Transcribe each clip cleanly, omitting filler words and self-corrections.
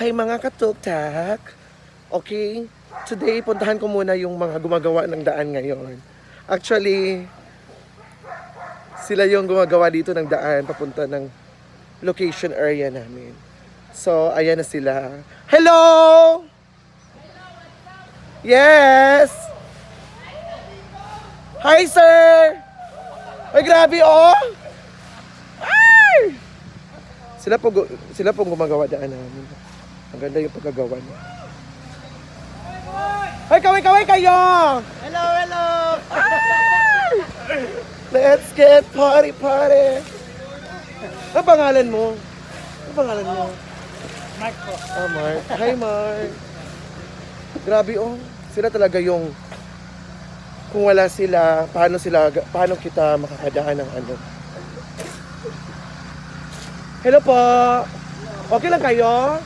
Hi mga katuktak! Okay, today puntahan ko muna yung mga gumagawa ng daan ngayon. Actually, sila yung gumagawa dito ng daan papunta ng location area namin. So, ayan na sila. Hello! Yes! Hi, sir! Ay, grabe, oh! Ay! Sila po gumagawa daan namin. Ang ganda yung pagkagawa niya. Hoy, kaway-kaway kayo! Hello, hello! Ay! Let's get party! Ano pangalan mo? Ano pangalan mo? Mark po. Ah, Mark. Hi, Mark. Grabe, oh. Sila talaga yung kung wala sila, paano kita makakadaan ng ano. Hello po. Okay lang kayo?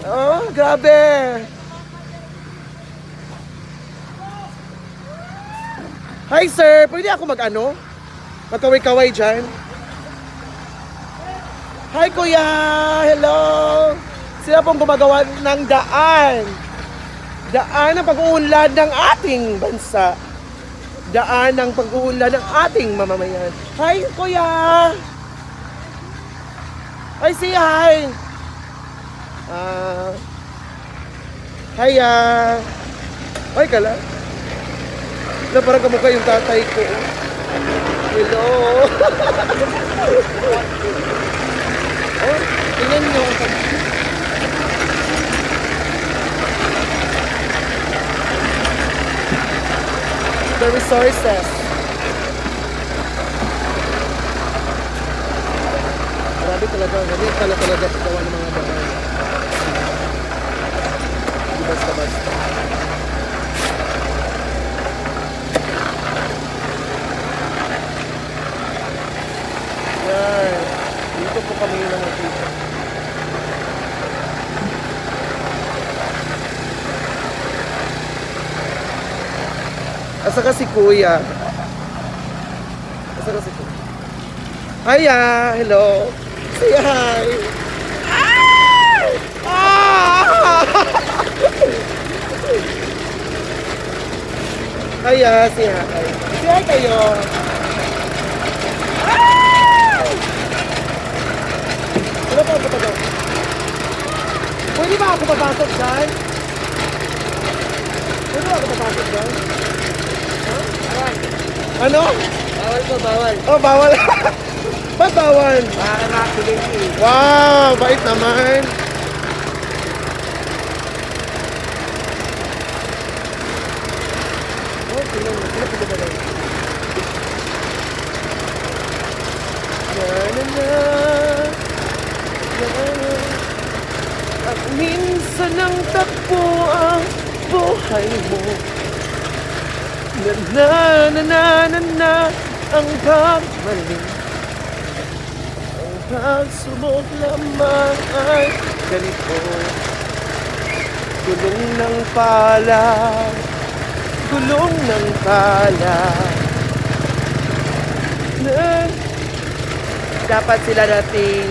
Oh, grabe. Hi, sir. Pwede ako magkaway-kaway dyan? Hi, kuya. Hello. Sila pong gumagawa ng daan. Daan ng pag-uunlad ng ating bansa. Daan ng pag-uunlad ng ating mamamayan. Hi, kuya. Hi, say hi. Hiya. Ay, kala. Na parang kamukha yung tatay ko. Hello. Oh, tingnan nyo. The resources. Grabe talaga. Ganyan talaga paggawa ng mga daan. Di basta-basta. Yan. Dito po kami nakikita. Asa ka si kuya? Asa ka si kuya? Hiya! Hello! Say hi! Ah! Ah! Hiya! Say hi! Say hi kayo! Ah! Ano pa ako papagaw? Pwede ba ako papasok dyan? Pwede ba ako papasok dyan? Ano? Bawal po, bawal. Oh, bawal. Ba't bawal? Para ma-activate. Wow, bait naman. Oh, tingnan mo. Sino pwede ba lang? At minsan ang takbo ang buhay mo. Na ang pagmali. Ang pagsubok lamang ay ganito. Gulong ng pala. Gulong ng pala. Dapat sila nating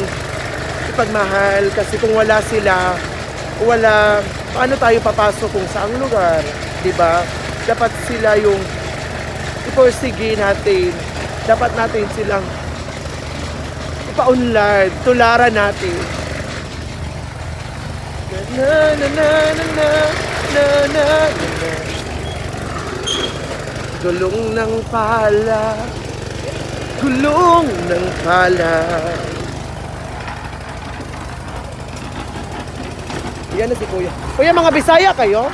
ipagmahal kasi kung wala sila, paano tayo papasok kung saang lugar, di ba? Dapat sila yung iporsige natin. Dapat natin silang ipaunlad, tularan natin. Gulong ng pala. Gulong ng pala. Yan na si Kuya. Kuya, mga Bisaya kayo?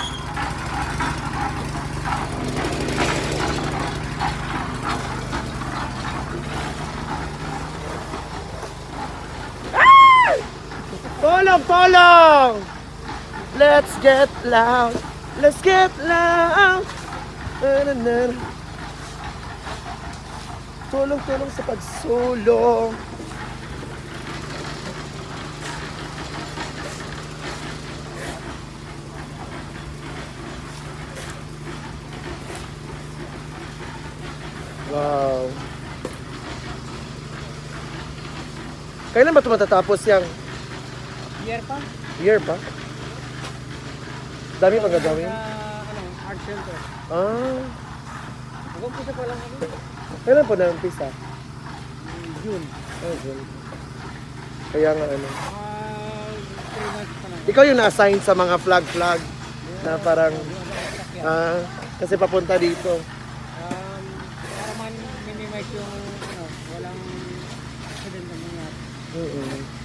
Tolong! Let's get loud. Let's get loud. Tulong sa pagsulong. Wow. Kailan ba ito matatapos yang? Year pa? Year pa? Dami pang gagawin. Art center. Ah, Mag-umpisa pa lang kami. kailan po na-umpisa? June. Ah, June. Kaya nga ano. 3 months pa lang. Ikaw yung na-assign sa mga flag na parang, kasi papunta dito. Para man-minimize yung walang accident na nangyari.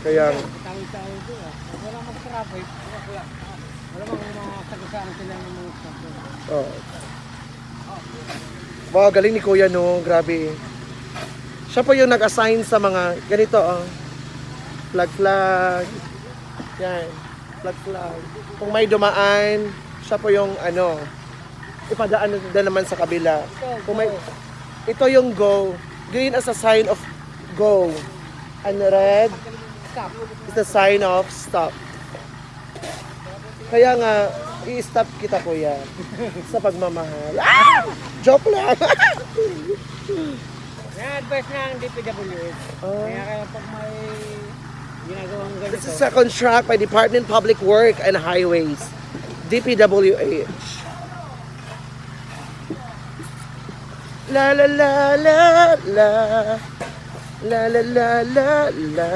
Kaya, Tawid-tawid doon Wala mag-traffic. Wala mga sagasaan sila ng mga stop. oh. Wow, galing ni Kuya no, grabe. Siya po yung nag-assign sa mga ganito flag. Yan, flag. Kung may dumaan, siya po yung ipadaan na naman sa kabila. Kung may, ito yung go. Green as a sign of go. And red Stop. is the sign of stop. Kaya nga, i-stop kita kuya sa pagmamahal. Joke lang! Na-advise na ang DPWH. Kaya pag may ginagawang ganito. This is a contract by Department of Public Work and Highways, DPWH. La la la la la la la la la la.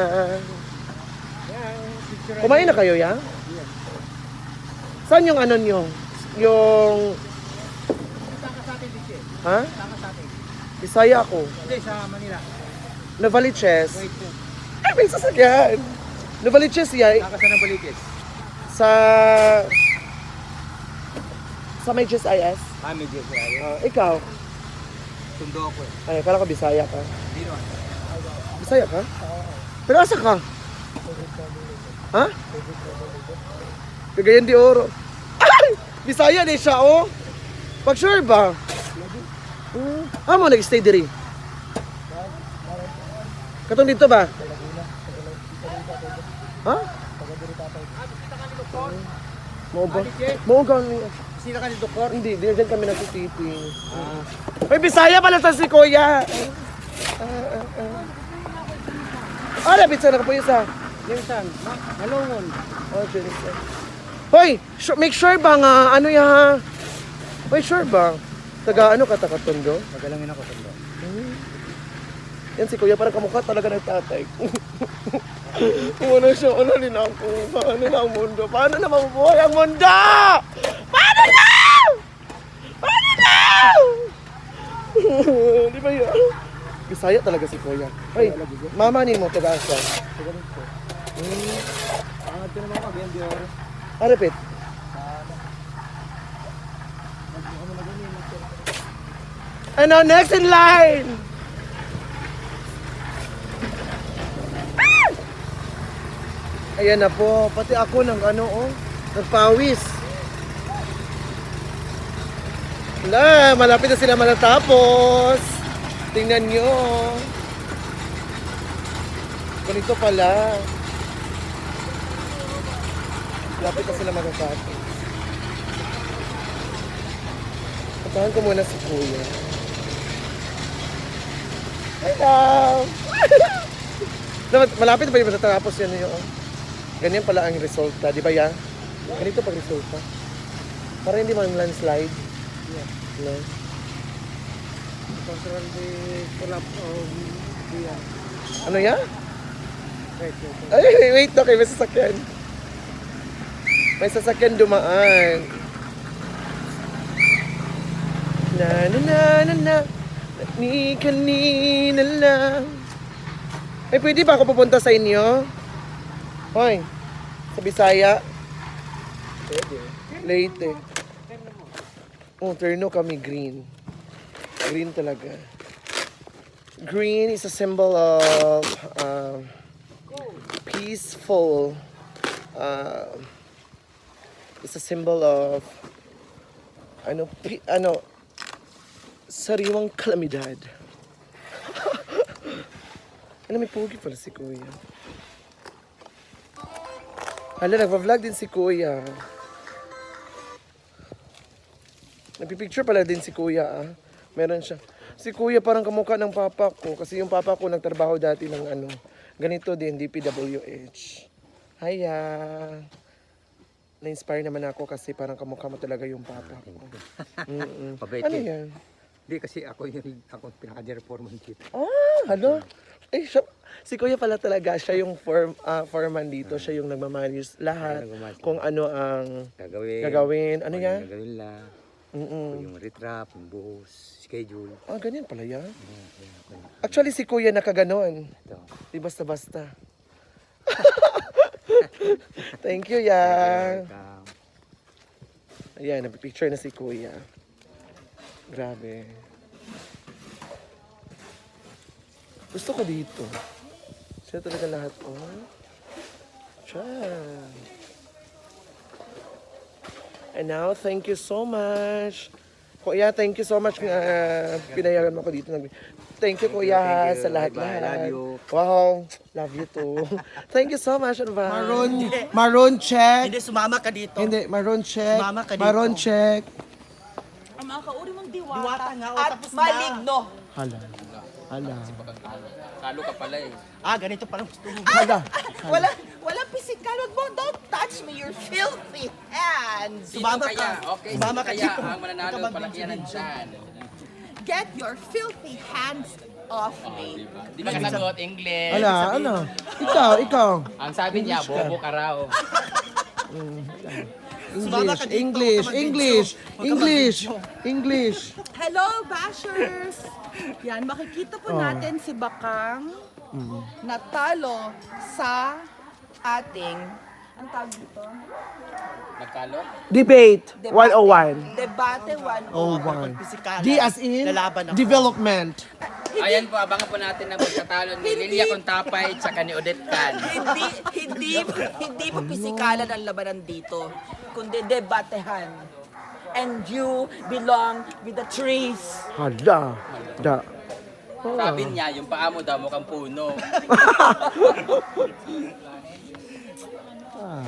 Kumain na kayo, ya? Saan yung ano nyo? Yung... Taka sa atin, DJ. Ha? Taka sa atin. Bisaya ako. Hindi, sa Manila. Novaliches. Wait po. Ay, may sasakyan. Novaliches yan. Taka sa Nabaliches. Sa... Sa may GSIS. Medyo siya. Ikaw? Tundo ako Ay, kala ko Bisaya ka. Hindi naman. Bisaya ka? Pero asa ka? Ha? Cagayan de Oro. Ay! Bisaya din siya, oh. Pag sure ba? Mo nag-stay diri? Katong dito ba? Ha? Mo ba? Mo ka ni... Sila ka ni Doktor? Hindi, diyan kami nagtitiping. Ay, Bisaya pala sa si Kuya. Lapit sa nakapuyo sa. Minsan, malungon. Oh, Jensen. Hoy, make sure ba nga, ano ya? Hoy, sure ba? Taga ano ka, Takatondo? Magalangin ako tundo. Yan si Kuya, parang kamukha talaga ng tatay. Ano siya, ano din ako? Paano na ang mundo? Paano na mabubuhay ang mundo? Paano na? Paano na? Di ba yun? Bisaya talaga si Kuya. Hoy, mama ni mo, taga-asa. Ito naman ako, BND Oro. Repeat. Ano, next in line? Ayan na po, pati ako ng nagpawis. Wala, malapit na sila matatapos. Tingnan nyo. Ganito pala. Malapit na sila matatapos. Puntahan ko muna si Kuya. Hello! Malapit ba yung matatapos yan yung... Ganyan pala ang resulta, di ba yan? Ganito pag resulta. Para hindi man landslide. Yeah. No? Control the collapse of the... Ano yan? Wait. Ay, wait, okay, may sasakyan. May sasakyan dumaan. Na na na na na. Ni kanina lang. Ay, pwede ba ako pupunta sa inyo? Hoy, sa Bisaya. Pwede. Late. Terno kami green. Green talaga. Green is a symbol of peaceful. It's a symbol of sariwang kalamidad. May pugi pala si Kuya. Hala, nagpa-vlog din si Kuya. Nagpipicture pala din si Kuya, Meron siya. Si Kuya parang kamukha ng papa ko. Kasi yung papa ko nagtrabaho dati ng ganito din, DPWH. Hiya. Na-inspire naman ako kasi parang kamukha mo talaga yung papa ko. Mm-mm. Mabait Ano din. yan? Hindi kasi ako pinaka-foreman dito. Ano? Eh, si Kuya pala talaga, siya yung foreman dito. Siya yung nagmamanage lahat. Kung ano ang gagawin. Ano yan? Gagawin lang. Yung retrap, yung buhos, schedule. Ganyan pala yan. Actually, si Kuya nakaganon. Ito. Di basta-basta. Thank you, ya. Ayan, nagpipicture na si Kuya. Grabe. Gusto ko dito. Siya talaga lahat, oh. Diyan. And now, thank you so much. Kuya, thank you so much nga pinayagan mo ko dito. Thank you, Kuya, Thank you. sa lahat-lahat. Bye-bye. Love you. Wow, love you too. Thank you so much, Anva. Maroon check. Hindi, sumama ka dito. Hindi, maroon check. Mama ka dito. Maroon check. Ang mga kauri mong diwata, Diwata nga, at tapos na. maligno. Hala. Hala. Talo ka pala eh. Ganito palang gusto mo. Hala. Walang physical. Wag mo, don't touch me, your filthy hands. Sumama ka. Okay, Sumama ka dito. ang mananalo, palakihan ng tiyan. Get your filthy hands off me. Di ba kasagot English? Hala, ano? Ikaw. Ang sabi niya, bobo ka raw. Sumama ka dito. English. Hello, bashers! Yan, makikita po natin si Bakang natalo sa ating, ang tawag dito? Nagkalo? Debate Debate. 101. Debate 101. Pisikal. D as in Lalaban ako. development. Ayan po, abangan po natin ang pagkatalo ni Lilia Contapay at ni Odette Can. Hindi po pisikalan ang labanan dito, kundi debatehan. And you belong with the trees. Hala. Da. Sabi niya, yung paa mo daw mukhang puno.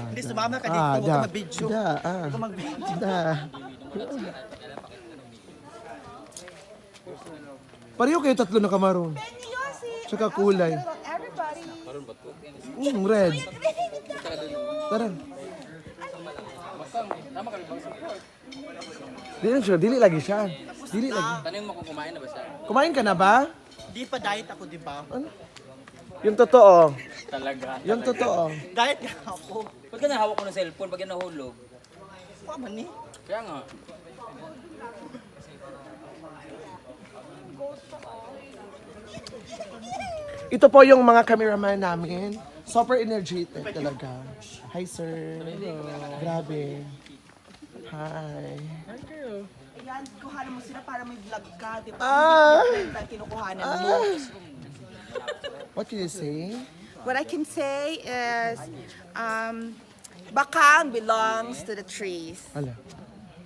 Hindi, sumama ka dito. Huwag ka mag-video. Da. Huwag ka mag-video. Da. Pareho kayo tatlo na kamaroon. Tsaka kulay. Everybody. Red. Tara. Dili lagi siya. Dili lagi. Tanong mo kung kumain na ba siya? Kumain ka na ba? Di pa diet ako, di ba? Yung totoo. Talaga. Yung totoo. Diet nga ako. Ba't ka nahawak ko ng cellphone pag yan nahulog? Paman eh. Kaya nga. Ito po yung mga cameraman namin. Super energetic talaga. Hi, sir. Grabe. Hi. Ayan, kuhanan mo sila para may vlog ka, di ba? Ah! Hindi kinukuhanan mo. What can you say? What I can say is, Bakang belongs to the trees. Ala.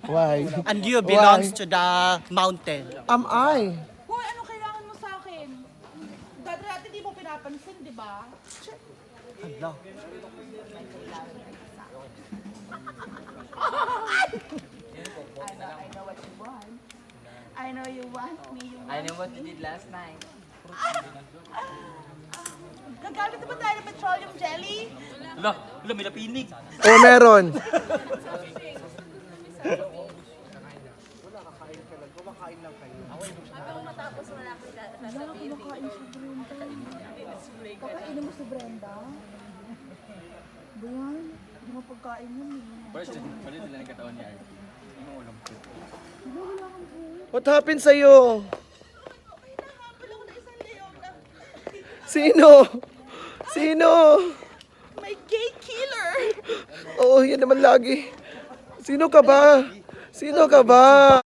Why? And you belongs to the mountain. Am I? Hoy, ano kailangan mo sa akin? Dati di mo pinapansin, di ba? Hala. I know what you want. I know you want me. I know what you did last night. Gagamit na ba tayo ng petroleum jelly? May napinig. Oh, meron. Kakainin mo si Brenda? Bayan, hindi mo pagkain yun eh. Bali sila ng katawan niya. Ano ulam ko? What happened sa'yo? Sino? Sino? My gay killer! Oh, yan naman lagi. Sino ka ba? Sino ka ba?